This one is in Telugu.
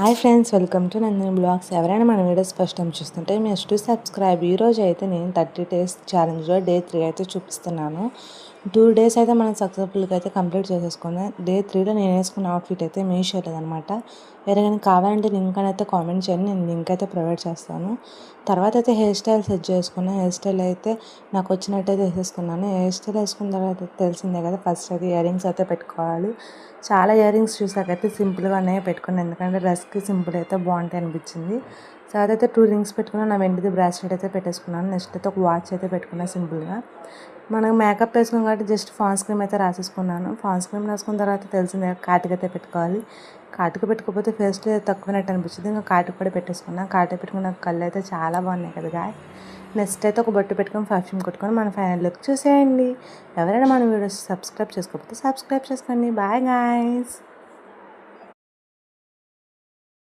Hi friends, welcome to Nandini blogs. ఎవరైనా మన వీడియోస్ ఫస్ట్ టైం చూస్తుంటే మీరు టు సబ్స్క్రైబ్. ఈరోజు అయితే నేను 30 days ఛాలెంజ్లో డే 3 అయితే చూపిస్తున్నాను. 2 days అయితే మనం సక్సెస్ఫుల్గా అయితే కంప్లీట్ చేసేసుకున్నాం. డే 3లో నేను వేసుకున్న అవుట్ఫిట్ అయితే మీషో లేదనమాట. ఎవరికైనా కావాలంటే లింక్ అని అయితే కామెంట్ చేయండి, నేను లింక్ అయితే ప్రొవైడ్ చేస్తాను. తర్వాత అయితే హెయిర్ స్టైల్ సెట్ చేసుకున్నాను. హెయిర్ స్టైల్ అయితే నాకు వచ్చినట్టయితే వేసేసుకున్నాను. హెయిర్ స్టైల్ వేసుకున్న తర్వాత తెలిసిందే కదా, ఫస్ట్ అయితే ఇయర్ రింగ్స్ అయితే పెట్టుకోవాలి. చాలా ఇయర్ రింగ్స్ చూసాకైతే సింపుల్గానే పెట్టుకున్నాను, ఎందుకంటే డ్రెస్కి సింపుల్ అయితే బాగుంటాయి అనిపించింది. సో అదైతే 2 రింగ్స్ పెట్టుకున్నాను. నా వెండిది బ్రాస్లెట్ అయితే పెట్టేసుకున్నాను. నెక్స్ట్ అయితే ఒక వాచ్ అయితే పెట్టుకున్నాను సింపుల్గా. మనకు మేకప్ వేసుకున్నాం కాబట్టి జస్ట్ ఫాన్స్ క్రీమ్ అయితే రాసేసుకున్నాను. ఫాన్స్ క్రీమ్ రాసుకున్న తర్వాత తెలిసిందే కాటుక అయితే పెట్టుకోవాలి. కాటుక పెట్టుకోకపోతే ఫేస్లో తక్కువనట్టు అనిపించింది, ఇంకా కాటుక కూడా పెట్టేసుకున్నాను. కాటుక పెట్టుకున్న కళ్ళు అయితే చాలా బాగున్నాయి కదా. నెక్స్ట్ అయితే ఒక బొట్టు పెట్టుకొని పర్ఫ్యూమ్ కొట్టుకొని మన ఫైనల్ లుక్ చూసేయండి. ఎవరైనా మన వీడియోస్ సబ్స్క్రైబ్ చేసుకోకపోతే సబ్స్క్రైబ్ చేసుకోండి. Bye guys.